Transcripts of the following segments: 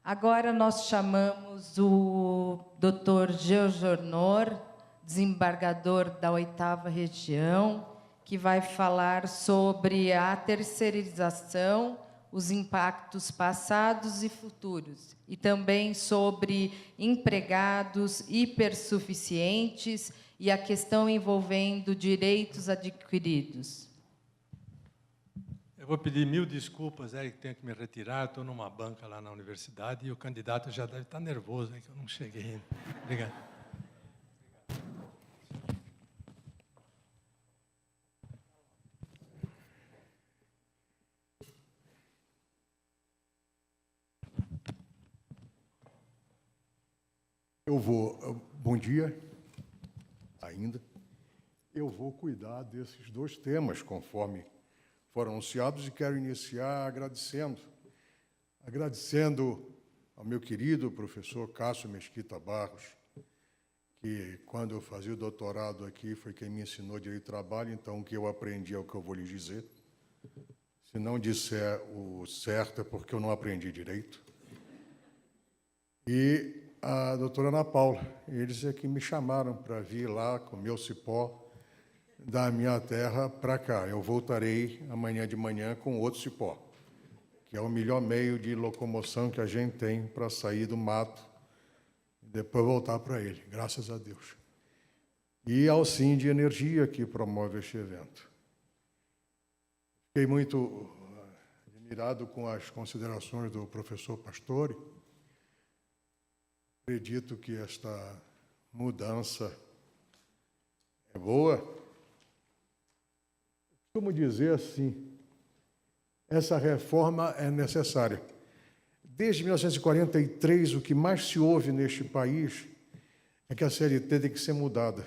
Agora nós chamamos o Dr. George Honor, desembargador da 8ª Região, que vai falar sobre a terceirização, os impactos passados e futuros, e também sobre empregados hipersuficientes e a questão envolvendo direitos adquiridos. Eu vou pedir 1000 desculpas, que tenho que me retirar, estou numa banca lá na universidade e o candidato já deve estar nervoso, que eu não cheguei ainda. Obrigado. Bom dia, ainda. Eu vou cuidar desses dois temas, conforme foram anunciados, e quero iniciar agradecendo ao meu querido professor Cássio Mesquita Barros, que, quando eu fazia o doutorado aqui, foi quem me ensinou direito do trabalho, então o que eu aprendi é o que eu vou lhes dizer. Se não disser o certo, é porque eu não aprendi direito. E a doutora Ana Paula, eles é que me chamaram para vir lá com o meu cipó da minha terra para cá. Eu voltarei amanhã de manhã com outro cipó, que é o melhor meio de locomoção que a gente tem para sair do mato e depois voltar para ele, graças a Deus. E ao Sim de Energia, que promove este evento. Fiquei muito admirado com as considerações do professor Pastore. Acredito que esta mudança é boa. Como dizer assim, essa reforma é necessária. Desde 1943, o que mais se ouve neste país é que a CLT tem que ser mudada.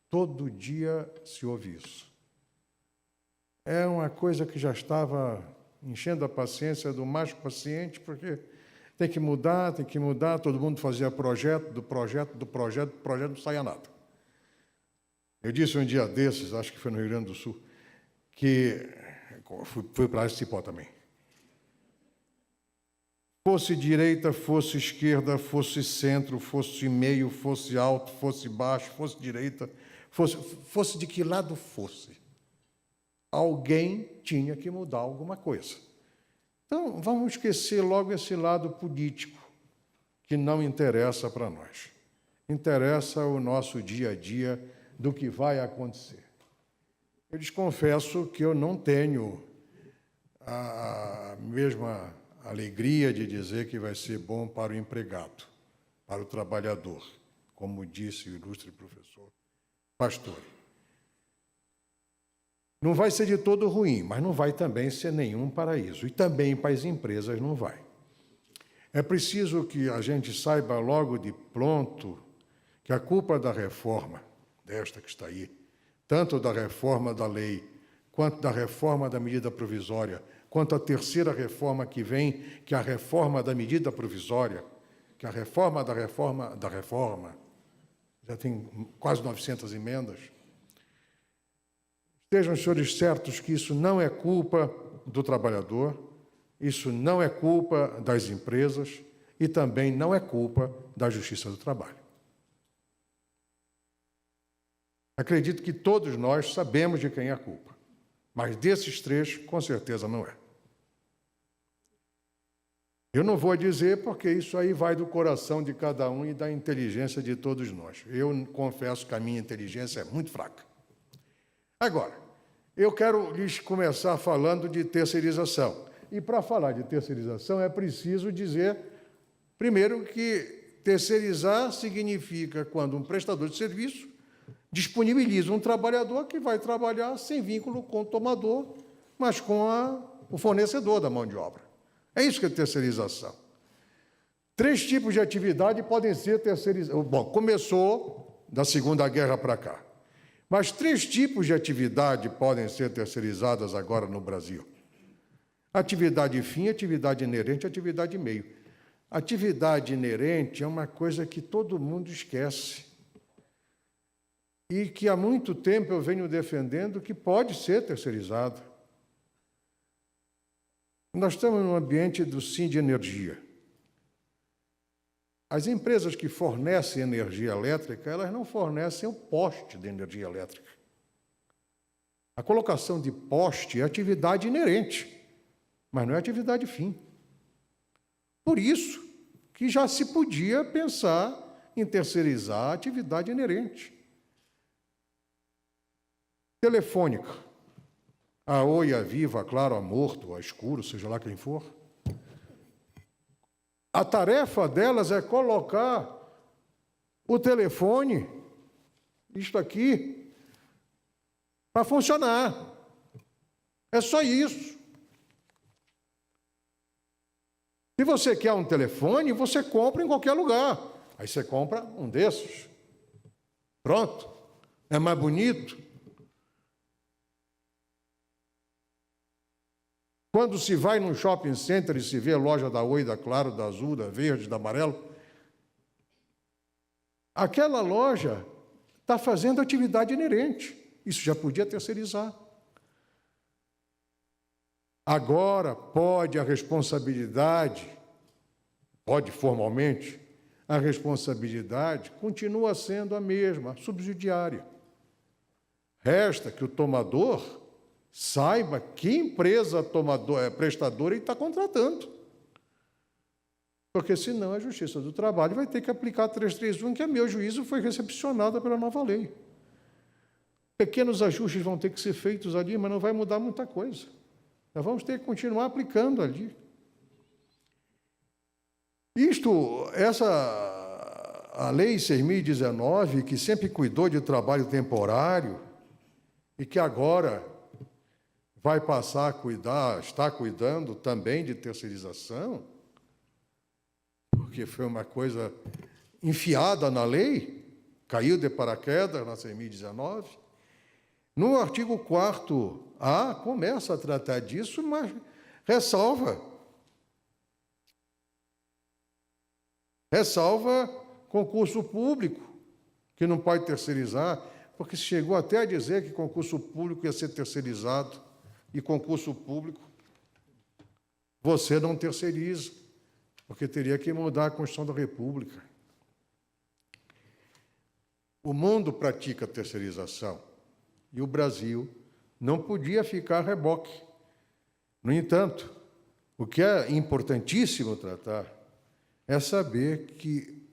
Todo dia se ouve isso. É uma coisa que já estava enchendo a paciência do mais paciente, porque tem que mudar, todo mundo fazia projeto, do projeto, não saía nada. Eu disse um dia desses, acho que foi no Rio Grande do Sul, que fui para esse Cipó também. Fosse direita, fosse esquerda, fosse centro, fosse meio, fosse alto, fosse baixo, fosse direita, fosse de que lado fosse, alguém tinha que mudar alguma coisa. Então, vamos esquecer logo esse lado político, que não interessa para nós. Interessa o nosso dia a dia do que vai acontecer. Eu lhes confesso que eu não tenho a mesma alegria de dizer que vai ser bom para o empregado, para o trabalhador, como disse o ilustre professor Pastore. Não vai ser de todo ruim, mas não vai também ser nenhum paraíso. E também para as empresas não vai. É preciso que a gente saiba logo de pronto que a culpa da reforma, desta que está aí, tanto da reforma da lei, quanto da reforma da medida provisória, quanto a terceira reforma que vem, que é a reforma da medida provisória, que é a reforma da reforma, já tem quase 900 emendas. Estejam os senhores certos que isso não é culpa do trabalhador, isso não é culpa das empresas e também não é culpa da Justiça do Trabalho. Acredito que todos nós sabemos de quem é a culpa, mas desses três, com certeza, não é. Eu não vou dizer porque isso aí vai do coração de cada um e da inteligência de todos nós. Eu confesso que a minha inteligência é muito fraca. Agora, eu quero lhes começar falando de terceirização. E para falar de terceirização é preciso dizer, primeiro, que terceirizar significa quando um prestador de serviço disponibiliza um trabalhador que vai trabalhar sem vínculo com o tomador, mas com o fornecedor da mão de obra. É isso que é terceirização. 3 tipos de atividade podem ser terceirizadas. Bom, começou da Segunda Guerra para cá. Mas 3 tipos de atividade podem ser terceirizadas agora no Brasil. Atividade fim, atividade inerente, atividade meio. Atividade inerente é uma coisa que todo mundo esquece. E que há muito tempo eu venho defendendo que pode ser terceirizada. Nós estamos num ambiente do Sim de Energia. as empresas que fornecem energia elétrica, elas não fornecem o poste de energia elétrica. A colocação de poste é atividade inerente, mas não é atividade fim. Por isso que já se podia pensar em terceirizar a atividade inerente. Telefônica, a Oi, a Viva, a Claro, a Morto, a Escuro, seja lá quem for. A tarefa delas é colocar o telefone, isto aqui, para funcionar. É só isso. Se você quer um telefone, você compra em qualquer lugar. Aí você compra um desses. Pronto. É mais bonito. Quando se vai num shopping center e se vê a loja da Oi, da Claro, da Azul, da Verde, da Amarelo, aquela loja está fazendo atividade inerente. Isso já podia terceirizar. Agora pode a responsabilidade, pode formalmente, a responsabilidade continua sendo a mesma, subsidiária. Resta que o tomador saiba que empresa prestadora ele está contratando. Porque senão a Justiça do Trabalho vai ter que aplicar a 331, que a meu juízo foi recepcionada pela nova lei. Pequenos ajustes vão ter que ser feitos ali, mas não vai mudar muita coisa. Nós vamos ter que continuar aplicando ali. A Lei 6.019, que sempre cuidou de trabalho temporário e que agora vai passar a cuidar, está cuidando também de terceirização, porque foi uma coisa enfiada na lei, caiu de paraquedas na 6.019. No artigo 4º, começa a tratar disso, mas ressalva concurso público, que não pode terceirizar, porque se chegou até a dizer que concurso público ia ser terceirizado, e concurso público você não terceiriza, porque teria que mudar a Constituição da República. O mundo pratica terceirização, e o Brasil não podia ficar a reboque. No entanto, o que é importantíssimo tratar é saber que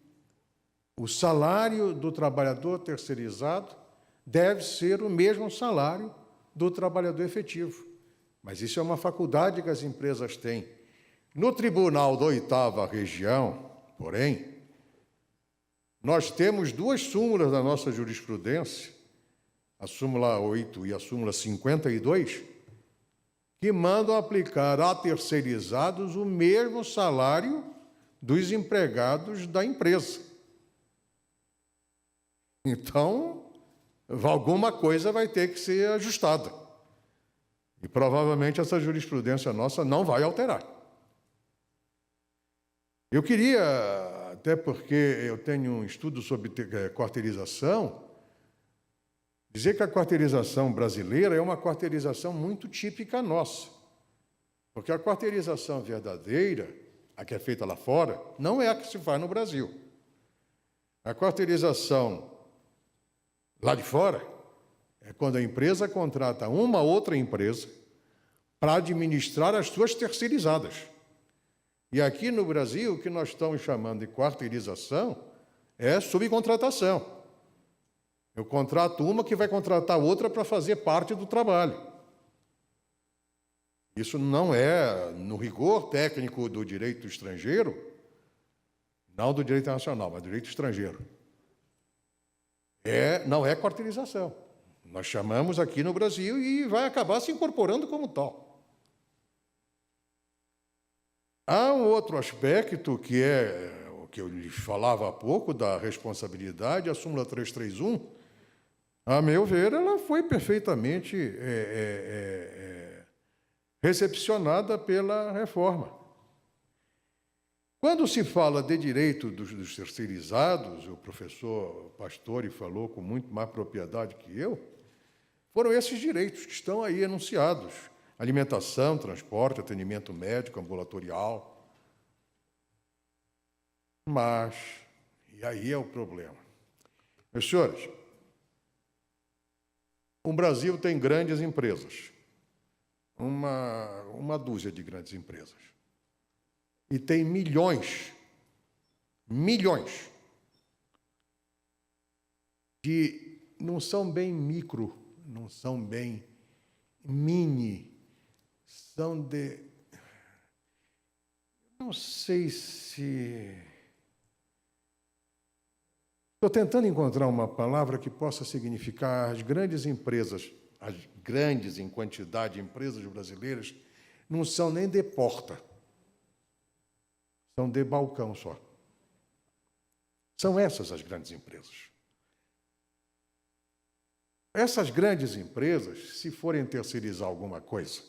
o salário do trabalhador terceirizado deve ser o mesmo salário do trabalhador efetivo. Mas isso é uma faculdade que as empresas têm. No Tribunal da 8ª Região, porém, nós temos duas súmulas da nossa jurisprudência, a súmula 8 e a súmula 52, que mandam aplicar a terceirizados o mesmo salário dos empregados da empresa. Então, alguma coisa vai ter que ser ajustada. E provavelmente essa jurisprudência nossa não vai alterar. Eu queria, até porque eu tenho um estudo sobre quarteirização, dizer que a quarteirização brasileira é uma quarteirização muito típica nossa. Porque a quarteirização verdadeira, a que é feita lá fora, não é a que se faz no Brasil. A quarteirização lá de fora é quando a empresa contrata uma outra empresa para administrar as suas terceirizadas. E aqui no Brasil, o que nós estamos chamando de quarteirização é subcontratação. Eu contrato uma que vai contratar outra para fazer parte do trabalho. Isso não é, no rigor técnico do direito estrangeiro, não do direito nacional, mas do direito estrangeiro. Não é quarteirização. Nós chamamos aqui no Brasil e vai acabar se incorporando como tal. Há um outro aspecto que é o que eu lhes falava há pouco, da responsabilidade, a súmula 331, a meu ver, ela foi perfeitamente recepcionada pela reforma. Quando se fala de direito dos terceirizados, o professor Pastore falou com muito mais propriedade que eu, foram esses direitos que estão aí enunciados: alimentação, transporte, atendimento médico, ambulatorial. Mas, e aí é o problema. Meus senhores, o Brasil tem grandes empresas, uma dúzia de grandes empresas, e tem milhões de, não são bem micro, não são bem mini, são de, não sei se... Estou tentando encontrar uma palavra que possa significar as grandes empresas, as grandes em quantidade empresas brasileiras, não são nem de porta, são de balcão só. São essas as grandes empresas. Essas grandes empresas, se forem terceirizar alguma coisa,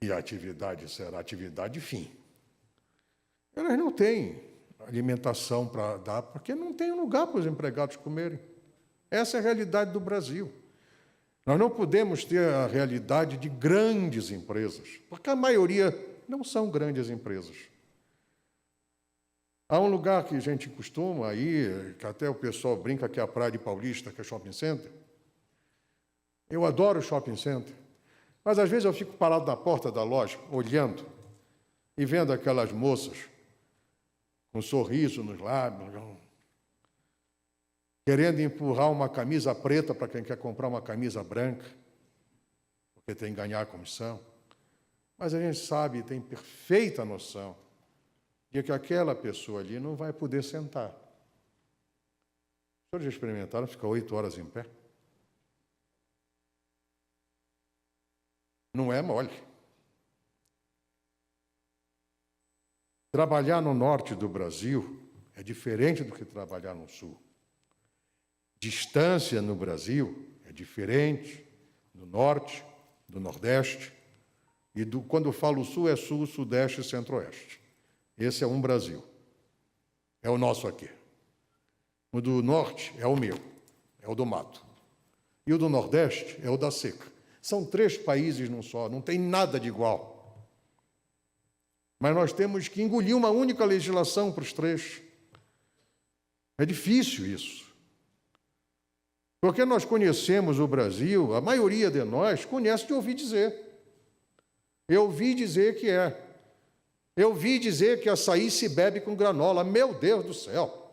e a atividade será atividade fim, elas não têm alimentação para dar, porque não tem lugar para os empregados comerem. Essa é a realidade do Brasil. Nós não podemos ter a realidade de grandes empresas, porque a maioria não são grandes empresas. Há um lugar que a gente costuma ir, que até o pessoal brinca que é a Praia de Paulista, que é shopping center. Eu adoro shopping center, mas às vezes eu fico parado na porta da loja, olhando e vendo aquelas moças com um sorriso nos lábios, querendo empurrar uma camisa preta para quem quer comprar uma camisa branca, porque tem que ganhar a comissão. Mas a gente sabe, tem perfeita noção de que aquela pessoa ali não vai poder sentar. Os senhores já experimentaram ficar 8 horas em pé? Não é mole. Trabalhar no norte do Brasil é diferente do que trabalhar no sul. Distância no Brasil é diferente do norte, do nordeste, e quando eu falo sul, é sul, sudeste e centro-oeste. Esse é um Brasil. É o nosso aqui. O do norte é o meu, é o do mato. E o do nordeste é o da seca. São 3 países num só, não tem nada de igual. Mas nós temos que engolir uma única legislação para os 3. É difícil isso. Porque nós conhecemos o Brasil, a maioria de nós conhece de ouvir dizer. Eu ouvi dizer que é. Eu ouvi dizer que açaí se bebe com granola. Meu Deus do céu!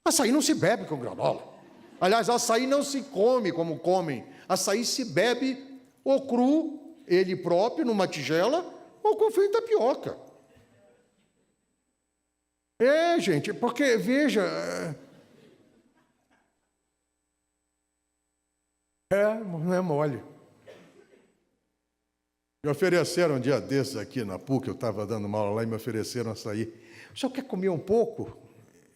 Açaí não se bebe com granola. Aliás, açaí não se come como comem. Açaí se bebe ou cru, ele próprio, numa tigela, ou com fio de tapioca. É, gente, porque, veja... não é mole. Me ofereceram um dia desses aqui na PUC, eu estava dando uma aula lá e me ofereceram açaí. O senhor quer comer um pouco?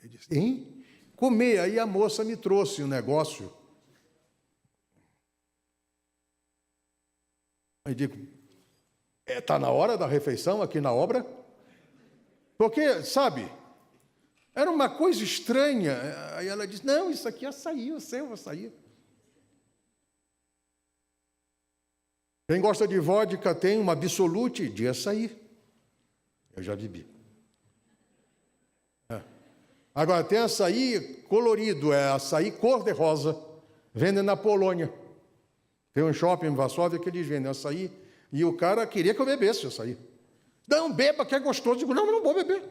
Eu disse, hein? Comer. Aí a moça me trouxe um negócio. Aí digo, está na hora da refeição aqui na obra? Porque, sabe, era uma coisa estranha. Aí ela disse, não, isso aqui é açaí, o seu açaí. Quem gosta de vodka tem uma Absolute de açaí. Eu já bebi. Agora, tem açaí colorido, é açaí cor-de-rosa. Vendem na Polônia. Tem um shopping em Varsóvia que eles vendem açaí. E o cara queria que eu bebesse açaí. Não, beba, que é gostoso. Eu digo, não vou beber.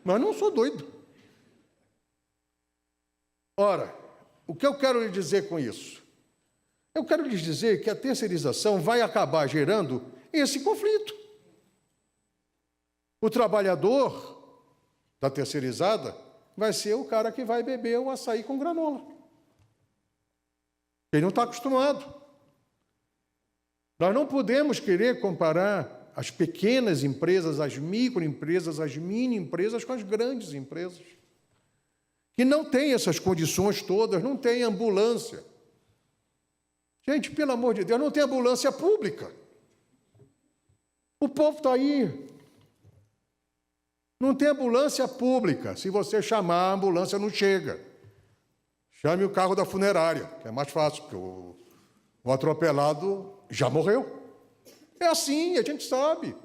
Mas não sou doido. Ora, o que eu quero lhe dizer com isso? Eu quero lhes dizer que a terceirização vai acabar gerando esse conflito. O trabalhador da terceirizada vai ser o cara que vai beber o açaí com granola. Ele não está acostumado. Nós não podemos querer comparar as pequenas empresas, as microempresas, as mini-empresas com as grandes empresas, que não têm essas condições todas, não têm ambulância. Gente, pelo amor de Deus, não tem ambulância pública. O povo está aí. Não tem ambulância pública. Se você chamar, a ambulância não chega. Chame o carro da funerária, que é mais fácil, porque o atropelado já morreu. É assim, a gente sabe.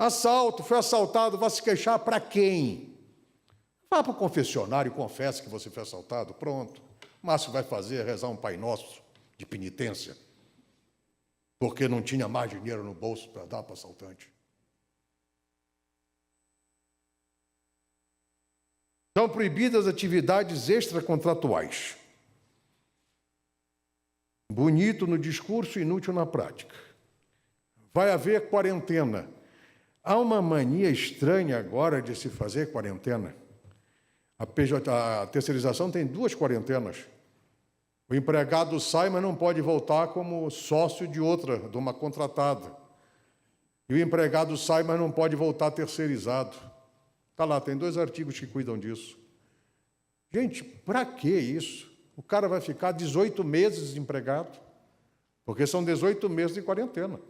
Assalto, foi assaltado, vai se queixar para quem? Vá para o confessionário, confesse que você foi assaltado, pronto. O máximo que vai fazer é rezar um Pai Nosso de penitência, porque não tinha mais dinheiro no bolso para dar para o assaltante. São proibidas atividades extracontratuais. Bonito no discurso, inútil na prática. Vai haver quarentena. Há uma mania estranha agora de se fazer quarentena. A terceirização tem 2 quarentenas. O empregado sai, mas não pode voltar como sócio de outra, de uma contratada. E o empregado sai, mas não pode voltar terceirizado. Está lá, tem 2 artigos que cuidam disso. Gente, para que isso? O cara vai ficar 18 meses desempregado, porque são 18 meses de quarentena.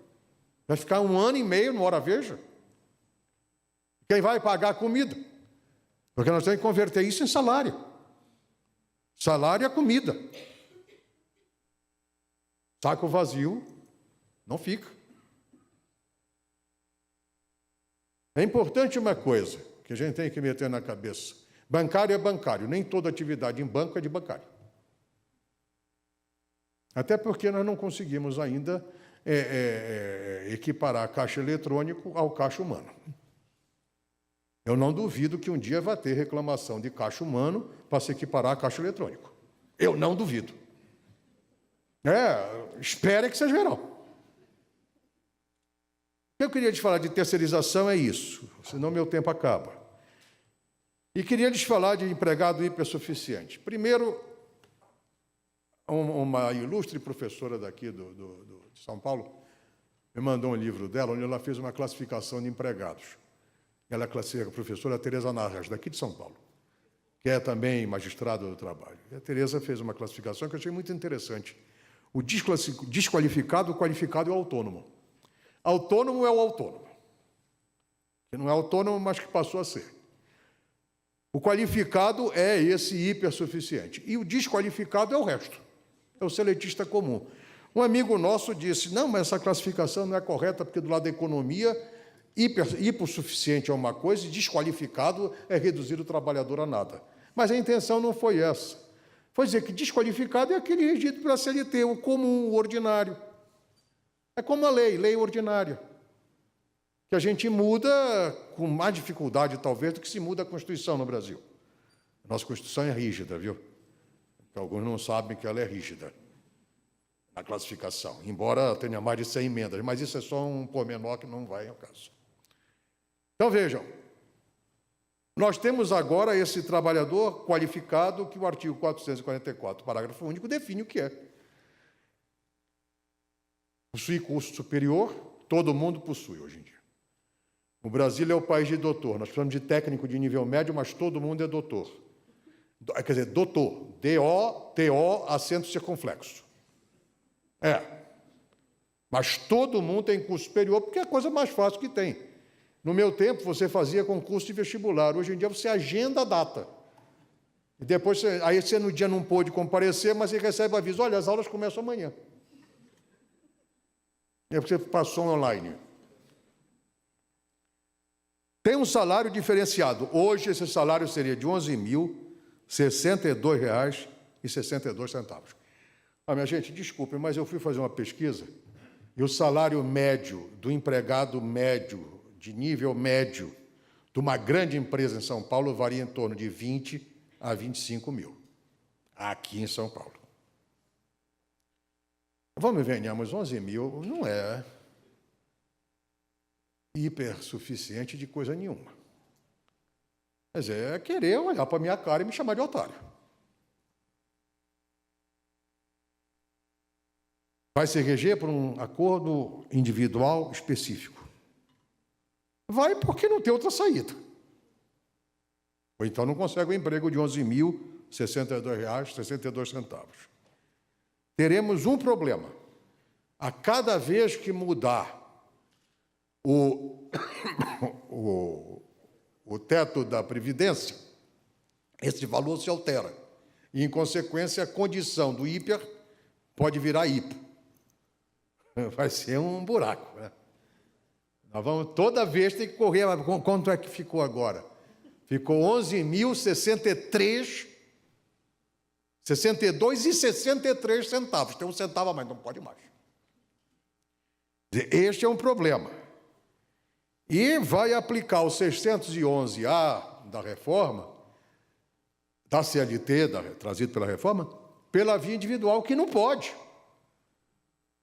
Vai ficar 1 ano e meio no Hora Veja. Quem vai pagar a comida? Porque nós temos que converter isso em salário. Salário é comida. Saco vazio não fica. É importante uma coisa que a gente tem que meter na cabeça. Bancário é bancário, nem toda atividade em banco é de bancário. Até porque nós não conseguimos ainda equiparar caixa eletrônico ao caixa humano. Eu não duvido que um dia vai ter reclamação de caixa humano para se equiparar a caixa eletrônico. Eu não duvido. Espere que vocês verão. O que eu queria te falar de terceirização é isso, senão meu tempo acaba. E queria lhes falar de empregado hipersuficiente. Primeiro, uma ilustre professora daqui de São Paulo me mandou um livro dela, onde ela fez uma classificação de empregados. Ela classifica a professora Tereza Narras, daqui de São Paulo, que é também magistrada do trabalho. E a Tereza fez uma classificação que eu achei muito interessante. O desqualificado, o qualificado e o autônomo. Autônomo é o autônomo, que não é autônomo, mas que passou a ser. O qualificado é esse hipersuficiente. E o desqualificado é o resto. É o seletista comum. Um amigo nosso disse, não, mas essa classificação não é correta, porque do lado da economia, hipossuficiente é uma coisa e desqualificado é reduzir o trabalhador a nada. Mas a intenção não foi essa. Foi dizer que desqualificado é aquele regido pela CLT, o comum, o ordinário. É como a lei ordinária, que a gente muda com mais dificuldade, talvez, do que se muda a Constituição no Brasil. A nossa Constituição é rígida, viu? Alguns não sabem que ela é rígida, na classificação, embora tenha mais de 100 emendas, mas isso é só um pormenor que não vai ao caso. Então, vejam, nós temos agora esse trabalhador qualificado que o artigo 444, parágrafo único, define o que é. Possui curso superior, todo mundo possui hoje em dia. O Brasil é o país de doutor, nós precisamos de técnico de nível médio, mas todo mundo é doutor. Quer dizer, doutor, D-O-T-O, acento circunflexo. Mas todo mundo tem curso superior, porque é a coisa mais fácil que tem. No meu tempo, você fazia concurso de vestibular. Hoje em dia, você agenda a data. E depois, aí você no dia não pôde comparecer, mas você recebe o aviso, olha, as aulas começam amanhã. É porque você passou online. Tem um salário diferenciado. Hoje, esse salário seria de R$ 11.062,62. Minha gente, desculpe, mas eu fui fazer uma pesquisa e o salário médio do empregado médio, de nível médio, de uma grande empresa em São Paulo, varia em torno de 20 a 25 mil, aqui em São Paulo. Vamos ver, mas 11 mil não é hipersuficiente de coisa nenhuma. Mas é querer olhar para a minha cara e me chamar de otário. Vai se reger por um acordo individual específico. Vai porque não tem outra saída. Ou então não consegue um emprego de R$ 11.062,62. Teremos um problema. A cada vez que mudar o teto da Previdência, esse valor se altera. E, em consequência, a condição do hiper pode virar hipo. Vai ser um buraco, né? Nós vamos, toda vez tem que correr. Quanto é que ficou agora? Ficou 11.063, 62,63 centavos. Tem um centavo a mais, não pode mais. Este é um problema. E vai aplicar o 611A da reforma, da CLT, trazido pela reforma, pela via individual, que não pode.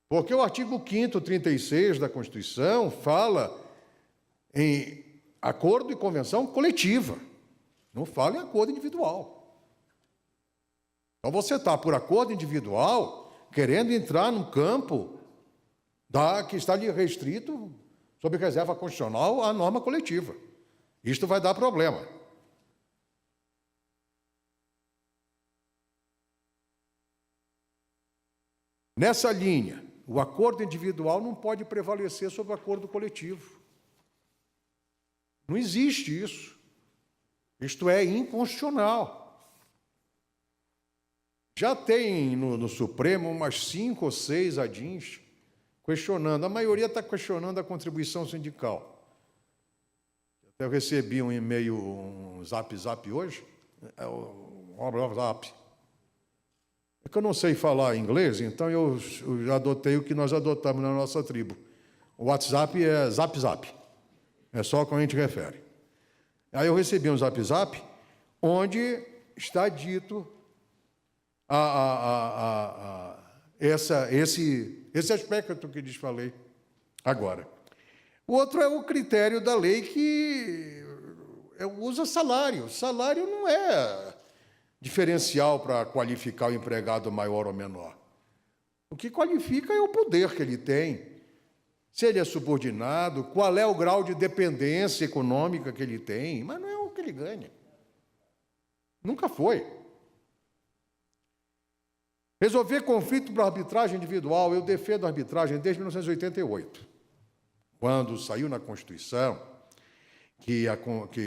Porque o artigo 5º, 36 da Constituição fala em acordo e convenção coletiva, não fala em acordo individual. Então você está por acordo individual querendo entrar num campo que está ali restrito, sob reserva constitucional, à norma coletiva. Isto vai dar problema. Nessa linha, o acordo individual não pode prevalecer sobre o acordo coletivo. Não existe isso. Isto é inconstitucional. Já tem no Supremo umas 5 ou 6 ADINs questionando. A maioria está questionando a contribuição sindical. Até eu recebi um e-mail, um zap hoje, um zap. É que eu não sei falar inglês, então eu já adotei o que nós adotamos na nossa tribo. O WhatsApp é zap. É só quando a gente refere. Aí eu recebi um zap onde está dito esse aspecto que lhes falei agora. O outro é o critério da lei que usa salário. Salário não é diferencial para qualificar o empregado maior ou menor. O que qualifica é o poder que ele tem, se ele é subordinado, qual é o grau de dependência econômica que ele tem, mas não é o que ele ganha. Nunca foi. Resolver conflito por arbitragem individual, eu defendo a arbitragem desde 1988, quando saiu na Constituição que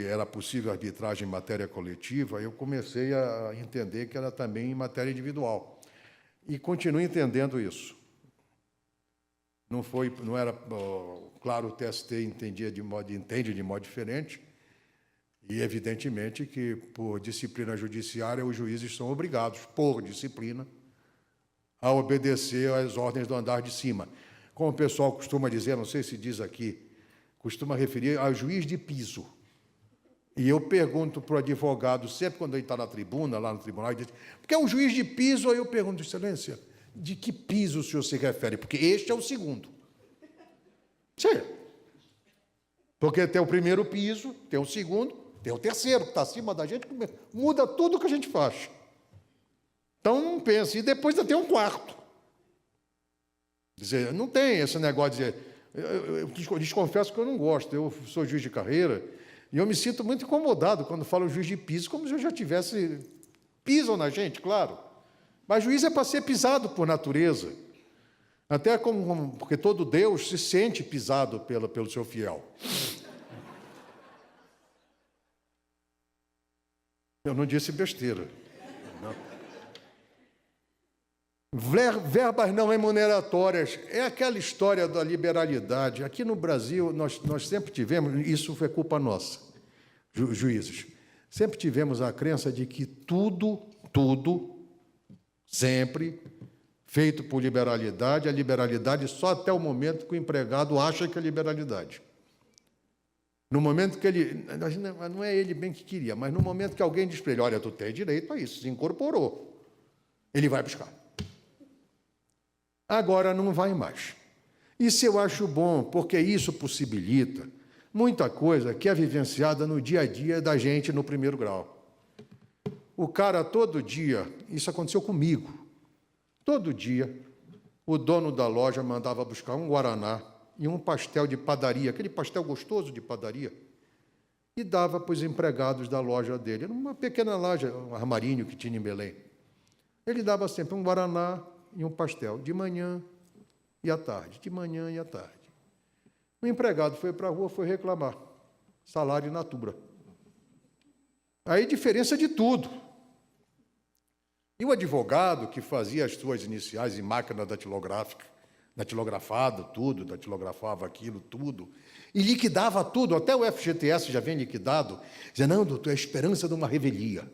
era possível arbitragem em matéria coletiva, eu comecei a entender que era também em matéria individual. E continuo entendendo isso. Não era claro, o TST entende de modo diferente, e evidentemente que, por disciplina judiciária, os juízes são obrigados, por disciplina, a obedecer às ordens do andar de cima. Como o pessoal costuma dizer, não sei se diz aqui, costuma referir ao juiz de piso. E eu pergunto para o advogado, sempre quando ele está na tribuna, lá no tribunal, ele diz, porque é um juiz de piso, aí eu pergunto, excelência, de que piso o senhor se refere? Porque este é o segundo. Sim. Porque tem o primeiro piso, tem o segundo, tem o terceiro, que está acima da gente, muda tudo o que a gente faz. Então, não pense. E depois ainda tem um quarto. Quer dizer, não tem esse negócio de dizer... Eu desconfesso que eu não gosto. Eu sou juiz de carreira e eu me sinto muito incomodado quando falo juiz de piso, como se eu já tivesse... Pisam na gente, claro. Mas juiz é para ser pisado por natureza. Até porque todo Deus se sente pisado pelo seu fiel. Eu não disse besteira. Não. Verbas não remuneratórias. É aquela história da liberalidade. Aqui no Brasil, nós sempre tivemos, isso foi culpa nossa, juízes, sempre tivemos a crença de que tudo, sempre, feito por liberalidade, a liberalidade só até o momento que o empregado acha que é liberalidade. No momento que ele... Não é ele bem que queria, mas no momento que alguém diz para ele, olha, tu tem direito a isso, se incorporou, ele vai buscar. Agora não vai mais. Isso eu acho bom, porque isso possibilita muita coisa que é vivenciada no dia a dia da gente no primeiro grau. O cara, todo dia, isso aconteceu comigo, todo dia, o dono da loja mandava buscar um guaraná e um pastel de padaria, aquele pastel gostoso de padaria, e dava para os empregados da loja dele, numa pequena loja, um armarinho que tinha em Belém. Ele dava sempre um guaraná e um pastel, de manhã e à tarde, de manhã e à tarde. O empregado foi para a rua, foi reclamar, salário in natura. Aí diferença de tudo. E o advogado que fazia as suas iniciais em máquina datilográfica, datilografado tudo, datilografava aquilo tudo, e liquidava tudo, até o FGTS já vem liquidado, dizendo, não, doutor, é a esperança de uma revelia.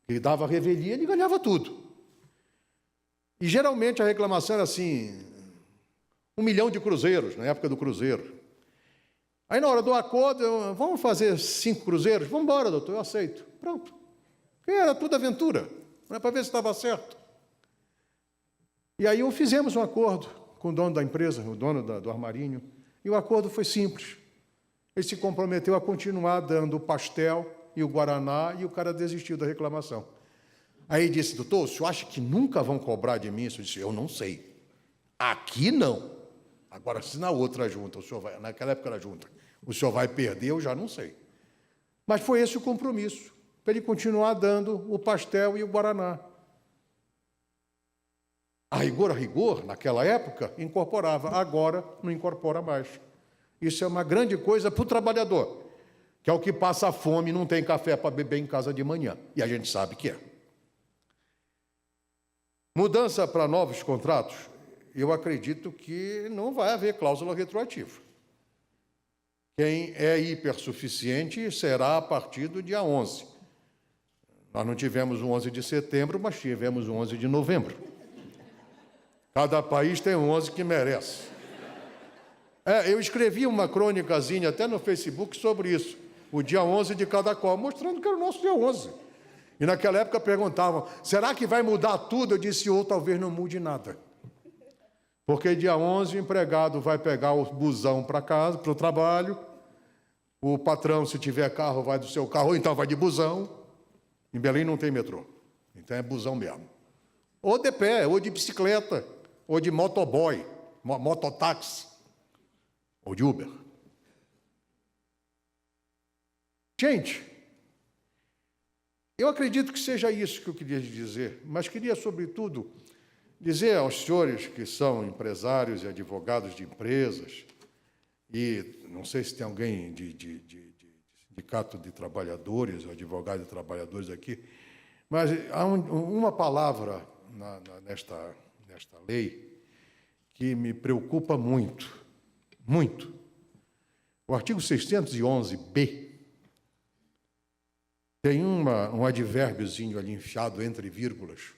Ele dava a revelia, ele ganhava tudo. E geralmente a reclamação era assim, 1 milhão de cruzeiros, na época do cruzeiro. Aí na hora do acordo, vamos fazer 5 cruzeiros? Vamos embora, doutor, eu aceito. Pronto. Porque era tudo aventura, não é para ver se estava certo. E aí fizemos um acordo com o dono da empresa, o dono do armarinho, e o acordo foi simples. Ele se comprometeu a continuar dando o pastel e o guaraná, e o cara desistiu da reclamação. Aí disse, doutor, o senhor acha que nunca vão cobrar de mim? Eu disse, eu não sei. Aqui não. Agora, se na outra junta, o senhor vai, naquela época era junta, o senhor vai perder, eu já não sei. Mas foi esse o compromisso, para ele continuar dando o pastel e o guaraná. A rigor, naquela época, incorporava, agora não incorpora mais. Isso é uma grande coisa para o trabalhador, que é o que passa fome e não tem café para beber em casa de manhã. E a gente sabe que é. Mudança para novos contratos, eu acredito que não vai haver cláusula retroativa. Quem é hipersuficiente será a partir do dia 11. Nós não tivemos o 11 de setembro, mas tivemos o 11 de novembro. Cada país tem um 11 que merece. Eu escrevi uma crônicazinha até no Facebook sobre isso, o dia 11 de cada qual, mostrando que era o nosso dia 11. E naquela época perguntavam, será que vai mudar tudo? Eu disse, ou talvez não mude nada. Porque dia 11 o empregado vai pegar o busão para casa, para o trabalho, o patrão, se tiver carro, vai do seu carro, ou então vai de busão. Em Belém não tem metrô, então é busão mesmo. Ou de pé, ou de bicicleta, ou de motoboy, mototáxi, ou de Uber. Gente, eu acredito que seja isso que eu queria dizer, mas queria, sobretudo, dizer aos senhores que são empresários e advogados de empresas, e não sei se tem alguém de sindicato de trabalhadores, ou advogado de trabalhadores aqui, mas há uma palavra nesta lei que me preocupa muito, muito. O artigo 611-B tem um advérbiozinho ali enfiado entre vírgulas,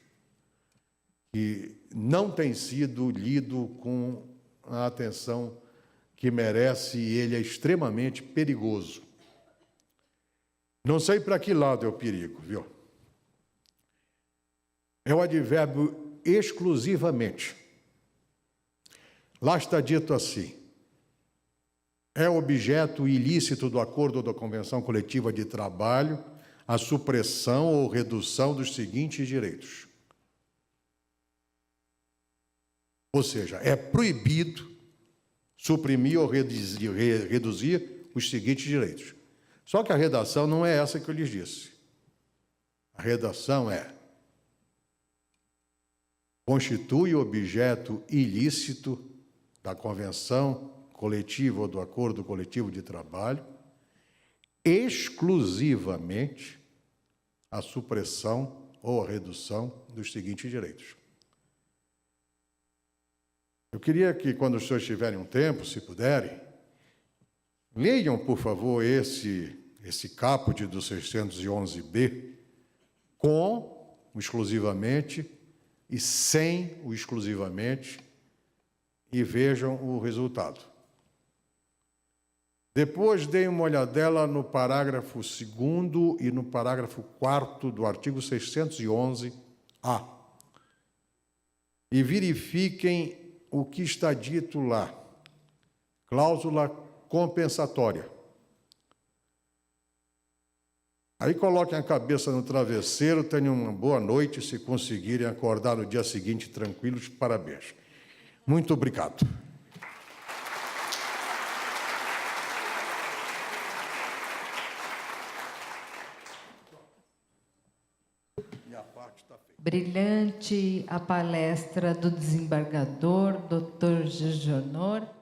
que não tem sido lido com a atenção que merece e ele é extremamente perigoso. Não sei para que lado é o perigo, viu? É o advérbio exclusivamente. Lá está dito assim, é objeto ilícito do acordo ou da convenção coletiva de trabalho a supressão ou redução dos seguintes direitos. Ou seja, é proibido suprimir ou reduzir os seguintes direitos. Só que a redação não é essa que eu lhes disse. A redação é: constitui objeto ilícito da convenção coletiva ou do acordo coletivo de trabalho exclusivamente a supressão ou a redução dos seguintes direitos. Eu queria que, quando os senhores tiverem um tempo, se puderem, leiam, por favor, esse caput do 611-B com o exclusivamente e sem o exclusivamente e vejam o resultado. Depois deem uma olhadela no parágrafo 2º e no parágrafo 4º do artigo 611-A e verifiquem o que está dito lá. Cláusula compensatória. Aí coloquem a cabeça no travesseiro, tenham uma boa noite, se conseguirem acordar no dia seguinte tranquilos, parabéns. Muito obrigado. Brilhante a palestra do desembargador, Dr. Gilles Jornor.